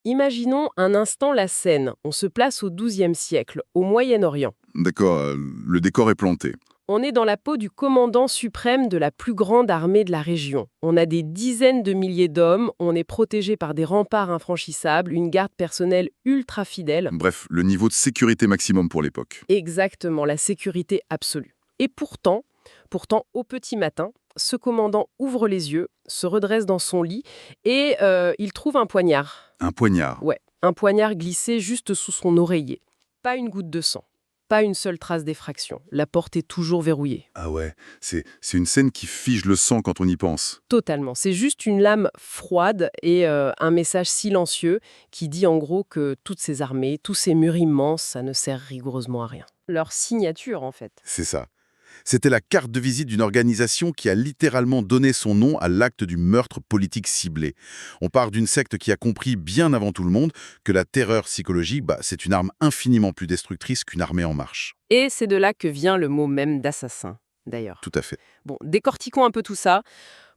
Imaginons un instant la scène. On se place au XIIe siècle, au Moyen-Orient. D'accord, le décor est planté. On est dans la peau du commandant suprême de la plus grande armée de la région. On a des dizaines de milliers d'hommes, on est protégé par des remparts infranchissables, une garde personnelle ultra fidèle. Bref, le niveau de sécurité maximum pour l'époque. Exactement, la sécurité absolue. Et pourtant, au petit matin, ce commandant ouvre les yeux, se redresse dans son lit et il trouve un poignard. Un poignard. Ouais, un poignard glissé juste sous son oreiller. Pas une goutte de sang. Pas une seule trace d'effraction. La porte est toujours verrouillée. Ah ouais, c'est une scène qui fige le sang quand on y pense. Totalement. C'est juste une lame froide et un message silencieux qui dit en gros que toutes ces armées, tous ces murs immenses, ça ne sert rigoureusement à rien. Leur signature, en fait. C'est ça. C'était la carte de visite d'une organisation qui a littéralement donné son nom à l'acte du meurtre politique ciblé. On part d'une secte qui a compris bien avant tout le monde que la terreur psychologique, c'est une arme infiniment plus destructrice qu'une armée en marche. Et c'est de là que vient le mot même d'assassin, d'ailleurs. Tout à fait. Bon, décortiquons un peu tout ça.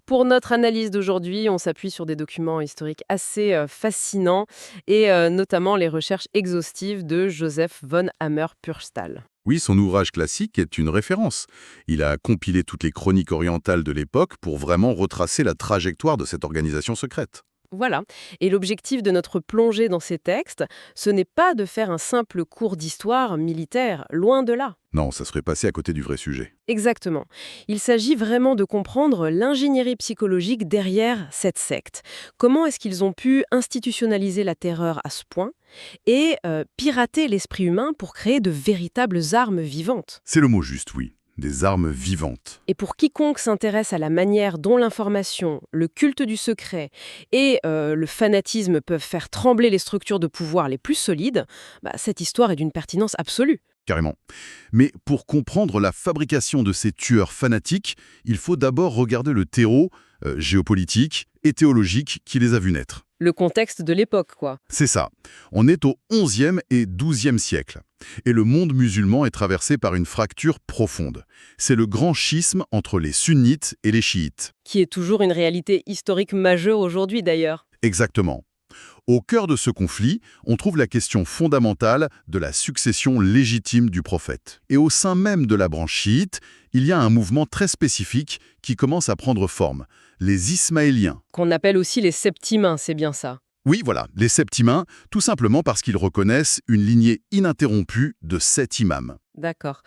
Pour notre analyse d'aujourd'hui, on s'appuie sur des documents historiques assez fascinants et notamment les recherches exhaustives de Joseph von Hammer-Purstall. Oui, son ouvrage classique est une référence. Il a compilé toutes les chroniques orientales de l'époque pour vraiment retracer la trajectoire de cette organisation secrète. Voilà. Et l'objectif de notre plongée dans ces textes, ce n'est pas de faire un simple cours d'histoire militaire, loin de là. Non, ça serait passé à côté du vrai sujet. Exactement. Il s'agit vraiment de comprendre l'ingénierie psychologique derrière cette secte. Comment est-ce qu'ils ont pu institutionnaliser la terreur à ce point et pirater l'esprit humain pour créer de véritables armes vivantes. C'est le mot juste, oui. Des armes vivantes. Et pour quiconque s'intéresse à la manière dont l'information, le culte du secret et le fanatisme peuvent faire trembler les structures de pouvoir les plus solides, cette histoire est d'une pertinence absolue. Carrément. Mais pour comprendre la fabrication de ces tueurs fanatiques, il faut d'abord regarder le terreau géopolitique et théologique qui les a vus naître. Le contexte de l'époque, quoi. C'est ça. On est au XIe et XIIe siècle. Et le monde musulman est traversé par une fracture profonde. C'est le grand schisme entre les sunnites et les chiites. Qui est toujours une réalité historique majeure aujourd'hui, d'ailleurs. Exactement. Au cœur de ce conflit, on trouve la question fondamentale de la succession légitime du prophète. Et au sein même de la branche chiite, il y a un mouvement très spécifique qui commence à prendre forme, les Ismaéliens. Qu'on appelle aussi les septimains, c'est bien ça. Oui, voilà, les septimains, tout simplement parce qu'ils reconnaissent une lignée ininterrompue de 7 imams. D'accord.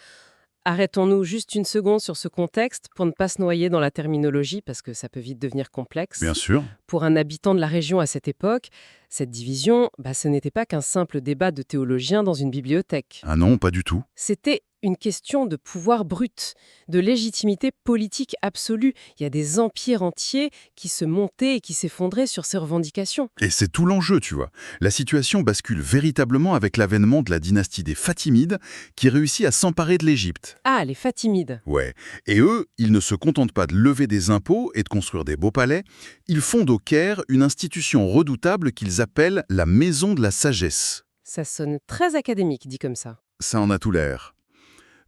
Arrêtons-nous juste une seconde sur ce contexte pour ne pas se noyer dans la terminologie, parce que ça peut vite devenir complexe. Bien sûr. Pour un habitant de la région à cette époque, cette division, ce n'était pas qu'un simple débat de théologiens dans une bibliothèque. Ah non, pas du tout. C'était une question de pouvoir brut, de légitimité politique absolue. Il y a des empires entiers qui se montaient et qui s'effondraient sur ces revendications. Et c'est tout l'enjeu, tu vois. La situation bascule véritablement avec l'avènement de la dynastie des Fatimides qui réussit à s'emparer de l'Égypte. Ah, les Fatimides. Ouais. Et eux, ils ne se contentent pas de lever des impôts et de construire des beaux palais. Ils fondent au Caire une institution redoutable qu'ils appellent la Maison de la Sagesse. Ça sonne très académique, dit comme ça. Ça en a tout l'air.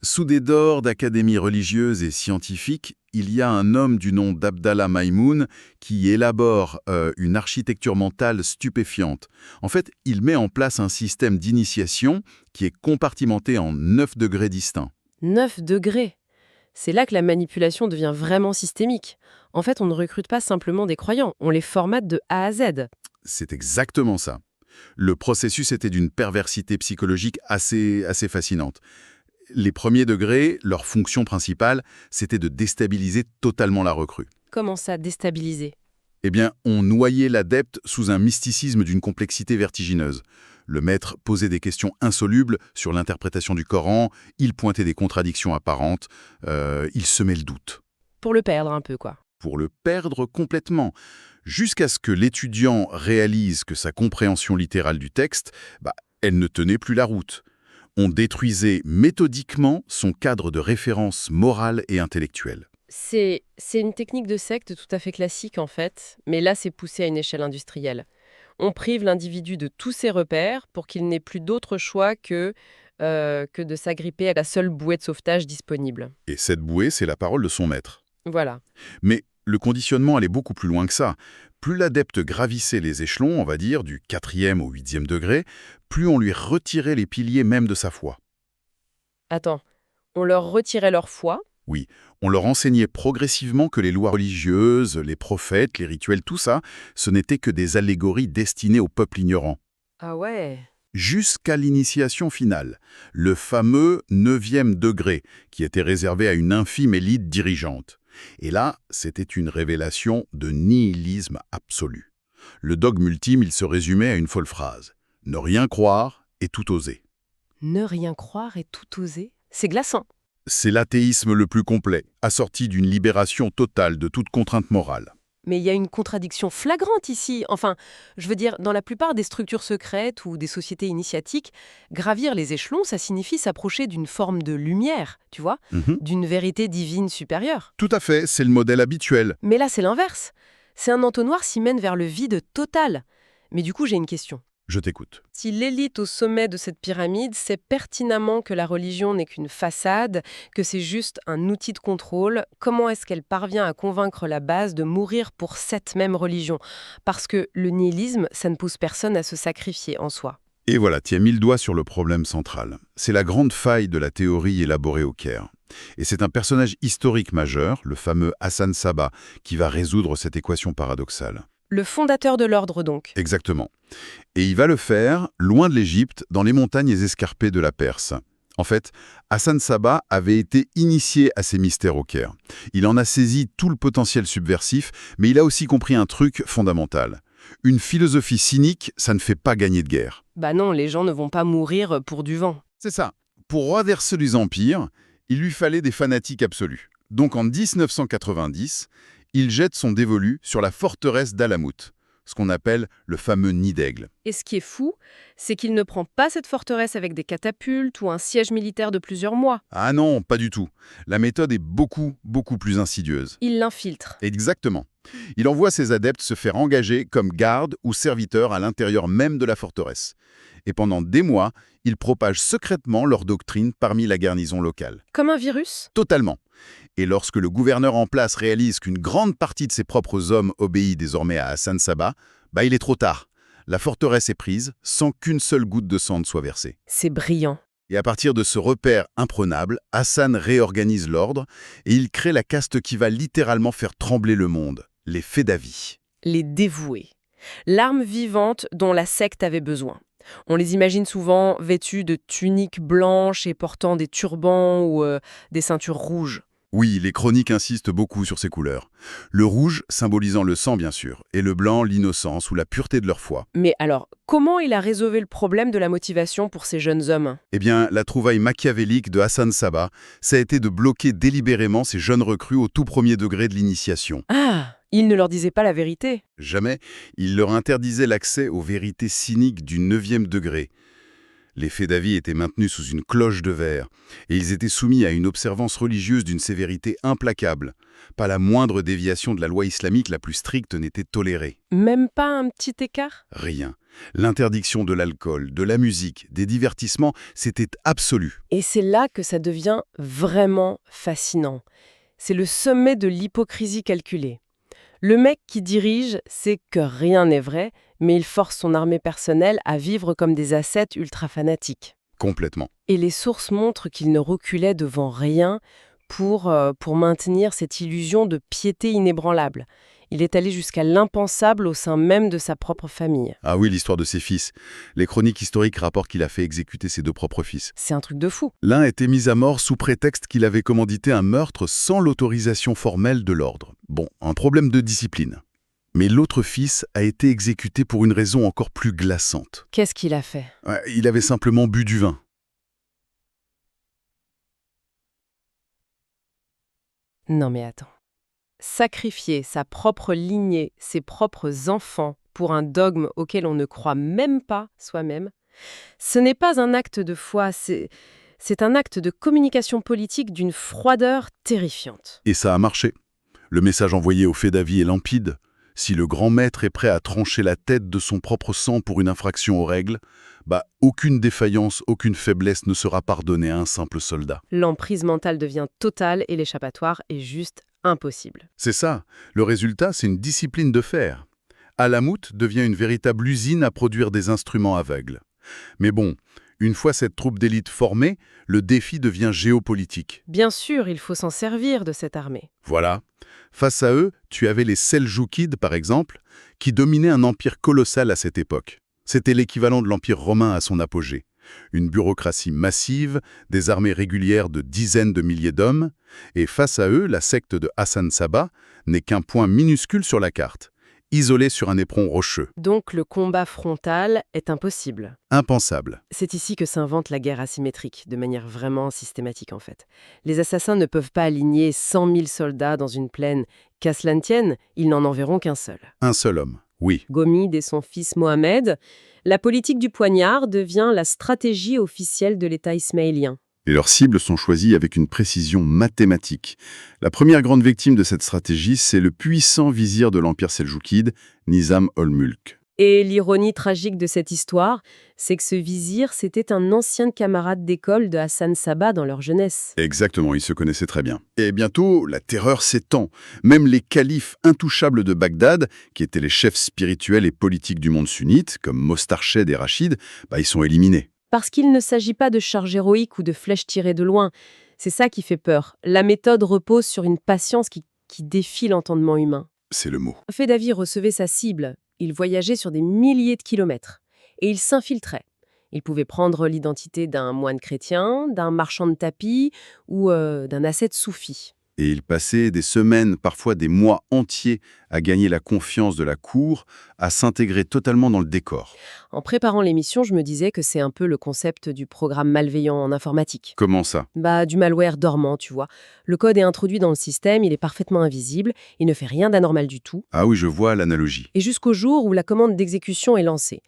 Soudé d'or d'académies religieuses et scientifiques, il y a un homme du nom d'Abdallah Maïmoun qui élabore une architecture mentale stupéfiante. En fait, il met en place un système d'initiation qui est compartimenté en 9 degrés distincts. 9 degrés. C'est là que la manipulation devient vraiment systémique. En fait, on ne recrute pas simplement des croyants, on les formate de A à Z. C'est exactement ça. Le processus était d'une perversité psychologique assez fascinante. Les premiers degrés, leur fonction principale, c'était de déstabiliser totalement la recrue. Comment ça, déstabiliser ? Eh bien, on noyait l'adepte sous un mysticisme d'une complexité vertigineuse. Le maître posait des questions insolubles sur l'interprétation du Coran, il pointait des contradictions apparentes, il semait le doute. Pour le perdre un peu, quoi. Pour le perdre complètement, jusqu'à ce que l'étudiant réalise que sa compréhension littérale du texte, elle ne tenait plus la route. On détruisait méthodiquement son cadre de référence morale et intellectuelle. C'est une technique de secte tout à fait classique en fait, mais là c'est poussé à une échelle industrielle. On prive l'individu de tous ses repères pour qu'il n'ait plus d'autre choix que de s'agripper à la seule bouée de sauvetage disponible. Et cette bouée, c'est la parole de son maître. Voilà. Mais le conditionnement allait beaucoup plus loin que ça. Plus l'adepte gravissait les échelons, on va dire, du 4e au 8e degré, plus on lui retirait les piliers même de sa foi. Attends, on leur retirait leur foi? Oui, on leur enseignait progressivement que les lois religieuses, les prophètes, les rituels, tout ça, ce n'était que des allégories destinées au peuple ignorant. Ah ouais. Jusqu'à l'initiation finale, le fameux 9e degré, qui était réservé à une infime élite dirigeante. Et là, c'était une révélation de nihilisme absolu. Le dogme ultime, il se résumait à une folle phrase. Ne rien croire et tout oser. Ne rien croire et tout oser? C'est glaçant. C'est l'athéisme le plus complet, assorti d'une libération totale de toute contrainte morale. Mais il y a une contradiction flagrante ici. Enfin, je veux dire, dans la plupart des structures secrètes ou des sociétés initiatiques, gravir les échelons, ça signifie s'approcher d'une forme de lumière, tu vois, Mhm. d'une vérité divine supérieure. Tout à fait, c'est le modèle habituel. Mais là, c'est l'inverse. C'est un entonnoir qui mène vers le vide total. Mais du coup, j'ai une question. Je t'écoute. Si l'élite au sommet de cette pyramide sait pertinemment que la religion n'est qu'une façade, que c'est juste un outil de contrôle, comment est-ce qu'elle parvient à convaincre la base de mourir pour cette même religion? Parce que le nihilisme, ça ne pousse personne à se sacrifier en soi. Et voilà, tu as mis le doigt sur le problème central. C'est la grande faille de la théorie élaborée au Caire. Et c'est un personnage historique majeur, le fameux Hassan Sabbah, qui va résoudre cette équation paradoxale. Le fondateur de l'ordre, donc. Exactement. Et il va le faire loin de l'Égypte, dans les montagnes escarpées de la Perse. En fait, Hassan Sabbah avait été initié à ces mystères au Caire. Il en a saisi tout le potentiel subversif, mais il a aussi compris un truc fondamental. Une philosophie cynique, ça ne fait pas gagner de guerre. Bah non, les gens ne vont pas mourir pour du vent. C'est ça. Pour renverser les empires, il lui fallait des fanatiques absolus. Donc en 1990, il jette son dévolu sur la forteresse d'Alamout, ce qu'on appelle le fameux nid d'aigle. Et ce qui est fou, c'est qu'il ne prend pas cette forteresse avec des catapultes ou un siège militaire de plusieurs mois. Ah non, pas du tout. La méthode est beaucoup plus insidieuse. Il l'infiltre. Exactement. Il envoie ses adeptes se faire engager comme gardes ou serviteurs à l'intérieur même de la forteresse. Et pendant des mois, il propage secrètement leur doctrine parmi la garnison locale. Comme un virus? Totalement. Et lorsque le gouverneur en place réalise qu'une grande partie de ses propres hommes obéit désormais à Hassan Sabbah, il est trop tard. La forteresse est prise sans qu'une seule goutte de sang ne soit versée. C'est brillant. Et à partir de ce repère imprenable, Hassan réorganise l'ordre et il crée la caste qui va littéralement faire trembler le monde, les Fédavis. Les dévoués. L'arme vivante dont la secte avait besoin. On les imagine souvent vêtus de tuniques blanches et portant des turbans ou des ceintures rouges. Oui, les chroniques insistent beaucoup sur ces couleurs. Le rouge symbolisant le sang, bien sûr, et le blanc l'innocence ou la pureté de leur foi. Mais alors, comment il a résolu le problème de la motivation pour ces jeunes hommes? Eh bien, la trouvaille machiavélique de Hassan Sabbah, ça a été de bloquer délibérément ces jeunes recrues au tout premier degré de l'initiation. Ah, il ne leur disait pas la vérité. Jamais, il leur interdisait l'accès aux vérités cyniques du 9e degré. Les Fédavis étaient maintenus sous une cloche de verre, et ils étaient soumis à une observance religieuse d'une sévérité implacable. Pas la moindre déviation de la loi islamique la plus stricte n'était tolérée. Même pas un petit écart? Rien. L'interdiction de l'alcool, de la musique, des divertissements, c'était absolu. Et c'est là que ça devient vraiment fascinant. C'est le sommet de l'hypocrisie calculée. Le mec qui dirige sait que rien n'est vrai, mais il force son armée personnelle à vivre comme des ascètes ultra fanatiques. Complètement. Et les sources montrent qu'il ne reculait devant rien pour maintenir cette illusion de piété inébranlable. Il est allé jusqu'à l'impensable au sein même de sa propre famille. Ah oui, l'histoire de ses fils. Les chroniques historiques rapportent qu'il a fait exécuter ses 2 propres fils. C'est un truc de fou. L'un était mis à mort sous prétexte qu'il avait commandité un meurtre sans l'autorisation formelle de l'ordre. Bon, un problème de discipline. Mais l'autre fils a été exécuté pour une raison encore plus glaçante. Qu'est-ce qu'il a fait? Ouais, il avait simplement bu du vin. Non mais attends. Sacrifier sa propre lignée, ses propres enfants, pour un dogme auquel on ne croit même pas soi-même, ce n'est pas un acte de foi, c'est un acte de communication politique d'une froideur terrifiante. Et ça a marché. Le message envoyé aux Fédavis est limpide. Si le grand maître est prêt à trancher la tête de son propre sang pour une infraction aux règles, aucune défaillance, aucune faiblesse ne sera pardonnée à un simple soldat. L'emprise mentale devient totale et l'échappatoire est juste impossible. C'est ça. Le résultat, c'est une discipline de fer. Alamut devient une véritable usine à produire des instruments aveugles. Mais bon, une fois cette troupe d'élite formée, le défi devient géopolitique. Bien sûr, il faut s'en servir de cette armée. Voilà. Face à eux, tu avais les Seljoukides, par exemple, qui dominaient un empire colossal à cette époque. C'était l'équivalent de l'Empire romain à son apogée. Une bureaucratie massive, des armées régulières de dizaines de milliers d'hommes, et face à eux, la secte de Hassan Saba n'est qu'un point minuscule sur la carte, isolé sur un éperon rocheux. Donc le combat frontal est impossible. Impensable. C'est ici que s'invente la guerre asymétrique, de manière vraiment systématique en fait. Les assassins ne peuvent pas aligner 100 000 soldats dans une plaine. Qu'à cela ne tienne, ils n'en enverront qu'un seul. Un seul homme, oui. Gomide et son fils Mohamed, la politique du poignard devient la stratégie officielle de l'État ismaélien. Et leurs cibles sont choisies avec une précision mathématique. La première grande victime de cette stratégie, c'est le puissant vizir de l'Empire seljoukide, Nizam ol-Mulk. Et l'ironie tragique de cette histoire, c'est que ce vizir, c'était un ancien camarade d'école de Hassan Saba dans leur jeunesse. Exactement, ils se connaissaient très bien. Et bientôt, la terreur s'étend. Même les califes intouchables de Bagdad, qui étaient les chefs spirituels et politiques du monde sunnite, comme Mostarched et Rachid, ils sont éliminés. Parce qu'il ne s'agit pas de charges héroïques ou de flèches tirées de loin. C'est ça qui fait peur. La méthode repose sur une patience qui défie l'entendement humain. C'est le mot. Fedavi recevait sa cible. Il voyageait sur des milliers de kilomètres. Et il s'infiltrait. Il pouvait prendre l'identité d'un moine chrétien, d'un marchand de tapis ou d'un ascète soufi. Et il passait des semaines, parfois des mois entiers, à gagner la confiance de la cour, à s'intégrer totalement dans le décor. En préparant l'émission, je me disais que c'est un peu le concept du programme malveillant en informatique. Comment ça? Du malware dormant, tu vois. Le code est introduit dans le système, il est parfaitement invisible, il ne fait rien d'anormal du tout. Ah oui, je vois l'analogie. Et jusqu'au jour où la commande d'exécution est lancée.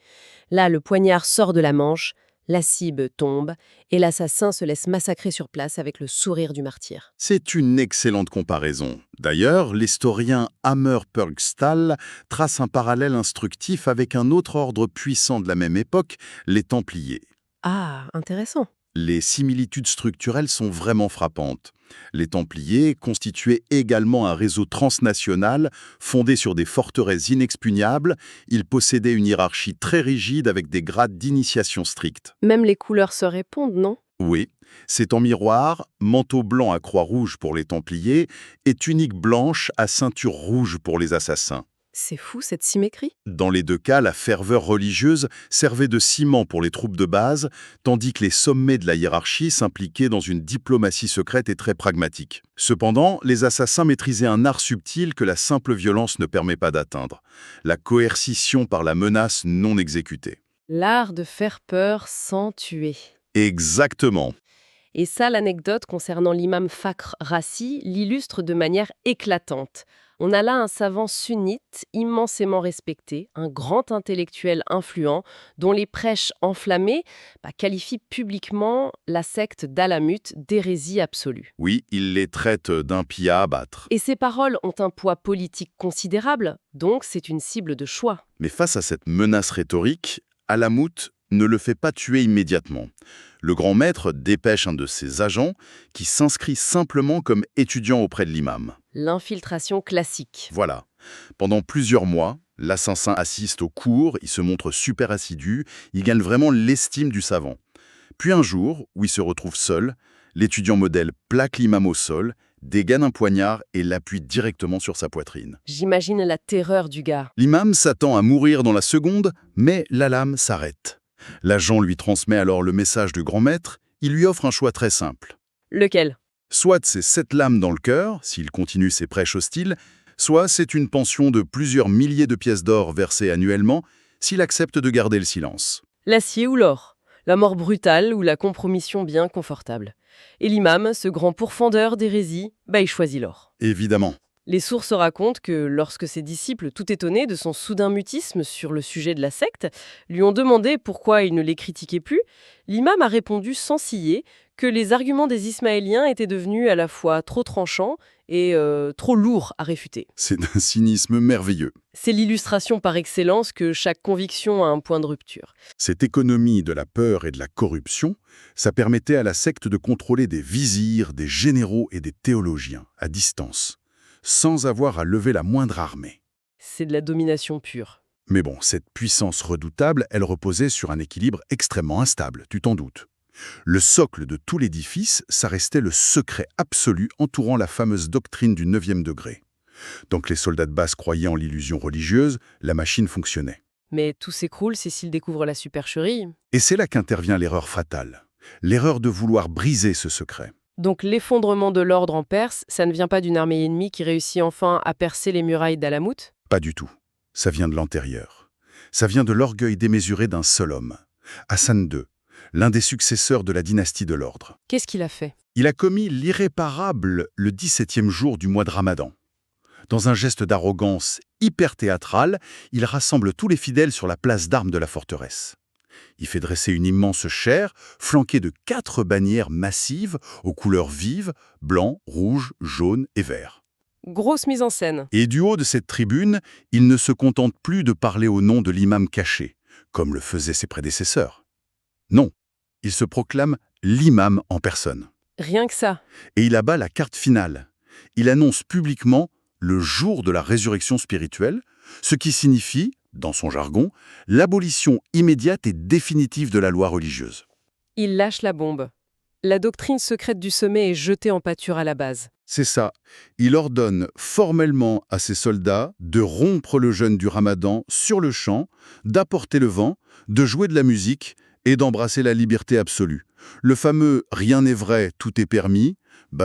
Là, le poignard sort de la manche, la cible tombe, et l'assassin se laisse massacrer sur place avec le sourire du martyr. C'est une excellente comparaison. D'ailleurs, l'historien Hammer Purgstall trace un parallèle instructif avec un autre ordre puissant de la même époque, les Templiers. Ah, intéressant. Les similitudes structurelles sont vraiment frappantes. Les Templiers constituaient également un réseau transnational fondé sur des forteresses inexpugnables. Ils possédaient une hiérarchie très rigide avec des grades d'initiation stricts. Même les couleurs se répondent, non? Oui, c'est en miroir, manteau blanc à croix rouge pour les Templiers et tunique blanche à ceinture rouge pour les assassins. C'est fou cette symétrie. Dans les deux cas, la ferveur religieuse servait de ciment pour les troupes de base, tandis que les sommets de la hiérarchie s'impliquaient dans une diplomatie secrète et très pragmatique. Cependant, les assassins maîtrisaient un art subtil que la simple violence ne permet pas d'atteindre, la coercition par la menace non exécutée. L'art de faire peur sans tuer. Exactement. Et ça, l'anecdote concernant l'imam Fakhr Rassi l'illustre de manière éclatante. On a là un savant sunnite immensément respecté, un grand intellectuel influent, dont les prêches enflammées qualifient publiquement la secte d'Alamut d'hérésie absolue. Oui, il les traite d'impies à abattre. Et ces paroles ont un poids politique considérable, donc c'est une cible de choix. Mais face à cette menace rhétorique, Alamut ne le fait pas tuer immédiatement. Le grand maître dépêche un de ses agents qui s'inscrit simplement comme étudiant auprès de l'imam. L'infiltration classique. Voilà. Pendant plusieurs mois, l'assassin assiste aux cours, il se montre super assidu, il gagne vraiment l'estime du savant. Puis un jour, où il se retrouve seul, l'étudiant modèle plaque l'imam au sol, dégaine un poignard et l'appuie directement sur sa poitrine. J'imagine la terreur du gars. L'imam s'attend à mourir dans la seconde, mais la lame s'arrête. L'agent lui transmet alors le message du grand maître, il lui offre un choix très simple. Lequel? Soit c'est 7 lames dans le cœur, s'il continue ses prêches hostiles, soit c'est une pension de plusieurs milliers de pièces d'or versées annuellement, s'il accepte de garder le silence. L'acier ou l'or? La mort brutale ou la compromission bien confortable? Et l'imam, ce grand pourfendeur d'hérésie, il choisit l'or. Évidemment. Les sources racontent que lorsque ses disciples, tout étonnés de son soudain mutisme sur le sujet de la secte, lui ont demandé pourquoi il ne les critiquait plus, l'imam a répondu sans ciller que les arguments des Ismaéliens étaient devenus à la fois trop tranchants et trop lourd à réfuter. C'est d'un cynisme merveilleux. C'est l'illustration par excellence que chaque conviction a un point de rupture. Cette économie de la peur et de la corruption, ça permettait à la secte de contrôler des vizirs, des généraux et des théologiens, à distance, sans avoir à lever la moindre armée. C'est de la domination pure. Mais bon, cette puissance redoutable, elle reposait sur un équilibre extrêmement instable, tu t'en doutes. Le socle de tout l'édifice, ça restait le secret absolu entourant la fameuse doctrine du 9e degré. Tant que les soldats de base croyaient en l'illusion religieuse, la machine fonctionnait. Mais tout s'écroule, Cécile découvre la supercherie. Et c'est là qu'intervient l'erreur fatale. L'erreur de vouloir briser ce secret. Donc l'effondrement de l'ordre en Perse, ça ne vient pas d'une armée ennemie qui réussit enfin à percer les murailles d'Alamout? Pas du tout. Ça vient de l'antérieur. Ça vient de l'orgueil démesuré d'un seul homme, Hassan II, l'un des successeurs de la dynastie de l'ordre. Qu'est-ce qu'il a fait? Il a commis l'irréparable le 17e jour du mois de Ramadan. Dans un geste d'arrogance hyper théâtral, il rassemble tous les fidèles sur la place d'armes de la forteresse. Il fait dresser une immense chaire, flanquée de 4 bannières massives aux couleurs vives, blanc, rouge, jaune et vert. Grosse mise en scène. Et du haut de cette tribune, il ne se contente plus de parler au nom de l'imam caché, comme le faisaient ses prédécesseurs. Non, il se proclame l'imam en personne. Rien que ça. Et il abat la carte finale. Il annonce publiquement le jour de la résurrection spirituelle, ce qui signifie, dans son jargon, l'abolition immédiate et définitive de la loi religieuse. Il lâche la bombe. La doctrine secrète du sommet est jetée en pâture à la base. C'est ça. Il ordonne formellement à ses soldats de rompre le jeûne du Ramadan sur le champ, d'apporter le vent, de jouer de la musique et d'embrasser la liberté absolue. Le fameux « rien n'est vrai, tout est permis »,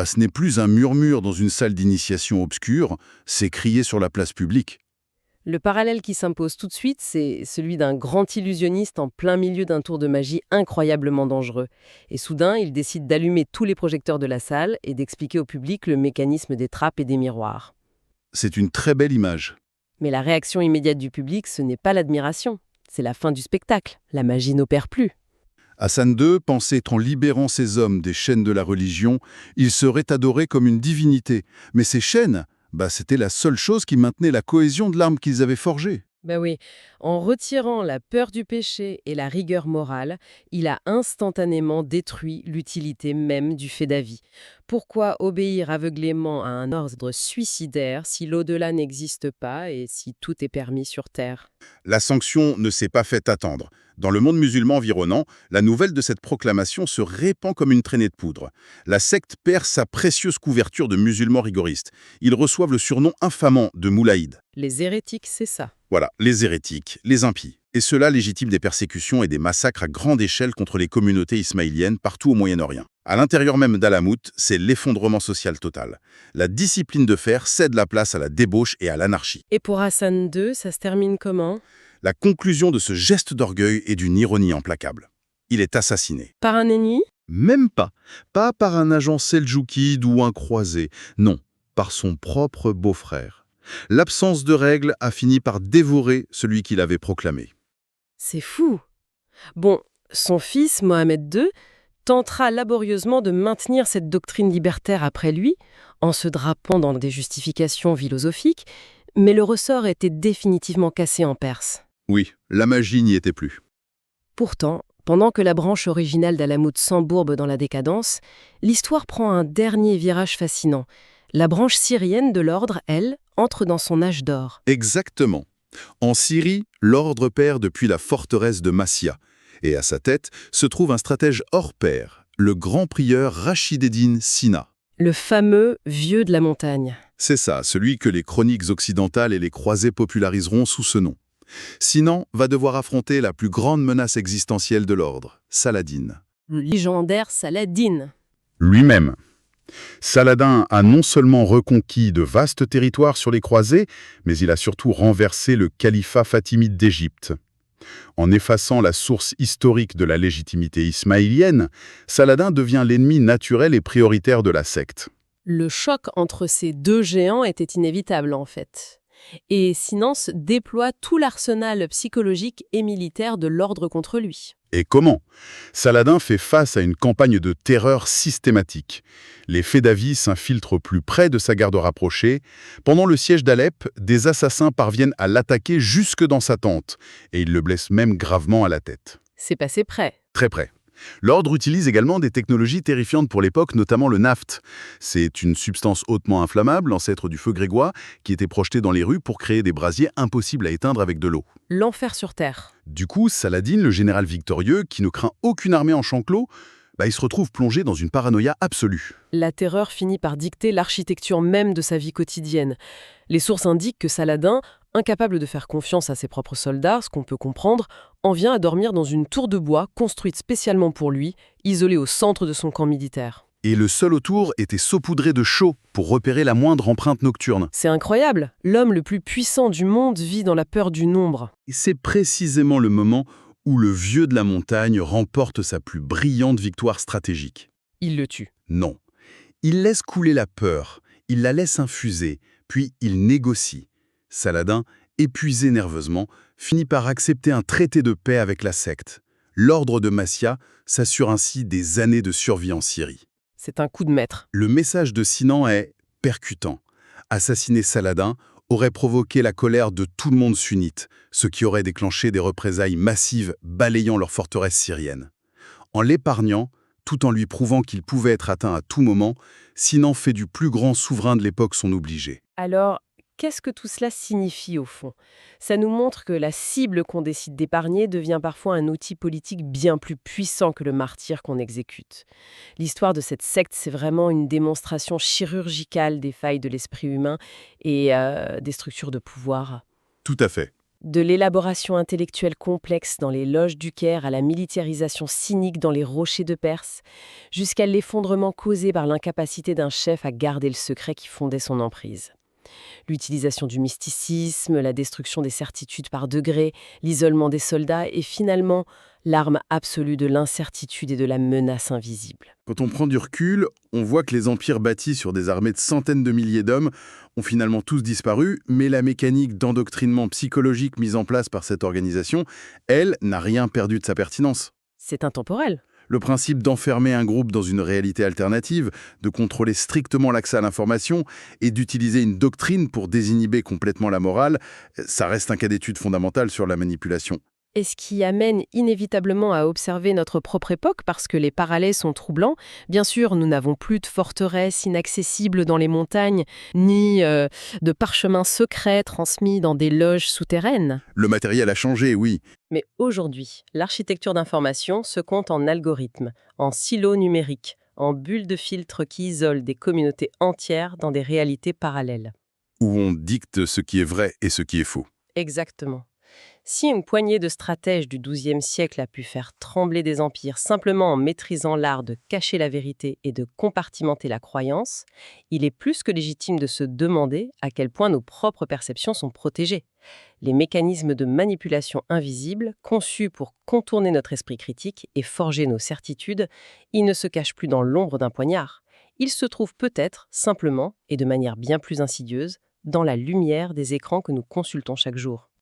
ce n'est plus un murmure dans une salle d'initiation obscure, c'est crier sur la place publique. Le parallèle qui s'impose tout de suite, c'est celui d'un grand illusionniste en plein milieu d'un tour de magie incroyablement dangereux. Et soudain, il décide d'allumer tous les projecteurs de la salle et d'expliquer au public le mécanisme des trappes et des miroirs. C'est une très belle image. Mais la réaction immédiate du public, ce n'est pas l'admiration. C'est la fin du spectacle. La magie n'opère plus. Hassan II pensait qu'en libérant ces hommes des chaînes de la religion, il serait adoré comme une divinité. Mais ces chaînes, c'était la seule chose qui maintenait la cohésion de l'arme qu'ils avaient forgée. Ben oui, en retirant la peur du péché et la rigueur morale, il a instantanément détruit l'utilité même du fait d'avis. Pourquoi obéir aveuglément à un ordre suicidaire si l'au-delà n'existe pas et si tout est permis sur Terre? La sanction ne s'est pas fait attendre. Dans le monde musulman environnant, la nouvelle de cette proclamation se répand comme une traînée de poudre. La secte perd sa précieuse couverture de musulmans rigoristes. Ils reçoivent le surnom infamant de moulaïd. Les hérétiques, c'est ça. Voilà, les hérétiques, les impies. Et cela légitime des persécutions et des massacres à grande échelle contre les communautés ismaéliennes partout au Moyen-Orient. À l'intérieur même d'Alamout, c'est l'effondrement social total. La discipline de fer cède la place à la débauche et à l'anarchie. Et pour Hassan II, ça se termine comment? La conclusion de ce geste d'orgueil est d'une ironie implacable. Il est assassiné. Par un ennemi? Même pas. Pas par un agent seldjoukide ou un croisé. Non, par son propre beau-frère. L'absence de règles a fini par dévorer celui qui l'avait proclamé. C'est fou. Bon, son fils, Mohamed II, tentera laborieusement de maintenir cette doctrine libertaire après lui, en se drapant dans des justifications philosophiques, mais le ressort était définitivement cassé en Perse. Oui, la magie n'y était plus. Pourtant, pendant que la branche originale d'Alamout s'embourbe dans la décadence, l'histoire prend un dernier virage fascinant. La branche syrienne de l'ordre, elle, entre dans son âge d'or. Exactement. En Syrie, l'ordre perd depuis la forteresse de Massia. Et à sa tête se trouve un stratège hors pair, le grand prieur Rachid-Eddin Sina. Le fameux vieux de la montagne. C'est ça, celui que les chroniques occidentales et les croisés populariseront sous ce nom. Sinan va devoir affronter la plus grande menace existentielle de l'ordre, Saladin. Le légendaire Saladin. Lui-même. Saladin a non seulement reconquis de vastes territoires sur les croisés, mais il a surtout renversé le califat fatimide d'Égypte. En effaçant la source historique de la légitimité ismaélienne, Saladin devient l'ennemi naturel et prioritaire de la secte. Le choc entre ces deux géants était inévitable en fait. Et Sinance déploie tout l'arsenal psychologique et militaire de l'ordre contre lui. Et comment? Saladin fait face à une campagne de terreur systématique. Les faits d'avis s'infiltrent au plus près de sa garde rapprochée. Pendant le siège d'Alep, des assassins parviennent à l'attaquer jusque dans sa tente, et ils le blessent même gravement à la tête. C'est passé près. Très près. L'ordre utilise également des technologies terrifiantes pour l'époque, notamment le naphte. C'est une substance hautement inflammable, l'ancêtre du feu grégoire, qui était projetée dans les rues pour créer des brasiers impossibles à éteindre avec de l'eau. L'enfer sur Terre. Du coup, Saladin, le général victorieux, qui ne craint aucune armée en champ clos, il se retrouve plongé dans une paranoïa absolue. La terreur finit par dicter l'architecture même de sa vie quotidienne. Les sources indiquent que Saladin, incapable de faire confiance à ses propres soldats, ce qu'on peut comprendre, en vient à dormir dans une tour de bois construite spécialement pour lui, isolée au centre de son camp militaire. Et le sol autour était saupoudré de chaux pour repérer la moindre empreinte nocturne. C'est incroyable, l'homme le plus puissant du monde vit dans la peur du nombre. Et c'est précisément le moment où le vieux de la montagne remporte sa plus brillante victoire stratégique. Il le tue. Non. Il laisse couler la peur, il la laisse infuser, puis il négocie. Saladin, épuisé nerveusement, finit par accepter un traité de paix avec la secte. L'ordre de Massia s'assure ainsi des années de survie en Syrie. C'est un coup de maître. Le message de Sinan est percutant. Assassiner Saladin aurait provoqué la colère de tout le monde sunnite, ce qui aurait déclenché des représailles massives balayant leur forteresse syrienne. En l'épargnant, tout en lui prouvant qu'il pouvait être atteint à tout moment, Sinan fait du plus grand souverain de l'époque son obligé. Alors, qu'est-ce que tout cela signifie au fond? Ça nous montre que la cible qu'on décide d'épargner devient parfois un outil politique bien plus puissant que le martyr qu'on exécute. L'histoire de cette secte, c'est vraiment une démonstration chirurgicale des failles de l'esprit humain et des structures de pouvoir. Tout à fait. De l'élaboration intellectuelle complexe dans les loges du Caire à la militarisation cynique dans les rochers de Perse, jusqu'à l'effondrement causé par l'incapacité d'un chef à garder le secret qui fondait son emprise. L'utilisation du mysticisme, la destruction des certitudes par degrés, l'isolement des soldats et finalement l'arme absolue de l'incertitude et de la menace invisible. Quand on prend du recul, on voit que les empires bâtis sur des armées de centaines de milliers d'hommes ont finalement tous disparu, mais la mécanique d'endoctrinement psychologique mise en place par cette organisation, elle, n'a rien perdu de sa pertinence. C'est intemporel. Le principe d'enfermer un groupe dans une réalité alternative, de contrôler strictement l'accès à l'information et d'utiliser une doctrine pour désinhiber complètement la morale, ça reste un cas d'étude fondamental sur la manipulation. Et ce qui amène inévitablement à observer notre propre époque parce que les parallèles sont troublants. Bien sûr, nous n'avons plus de forteresses inaccessibles dans les montagnes, ni de parchemins secrets transmis dans des loges souterraines. Le matériel a changé, oui. Mais aujourd'hui, l'architecture d'information se compte en algorithmes, en silos numériques, en bulles de filtre qui isolent des communautés entières dans des réalités parallèles. Où on dicte ce qui est vrai et ce qui est faux. Exactement. Si une poignée de stratèges du XIIe siècle a pu faire trembler des empires simplement en maîtrisant l'art de cacher la vérité et de compartimenter la croyance, il est plus que légitime de se demander à quel point nos propres perceptions sont protégées. Les mécanismes de manipulation invisibles, conçus pour contourner notre esprit critique et forger nos certitudes, ils ne se cachent plus dans l'ombre d'un poignard. Ils se trouvent peut-être, simplement, et de manière bien plus insidieuse, dans la lumière des écrans que nous consultons chaque jour.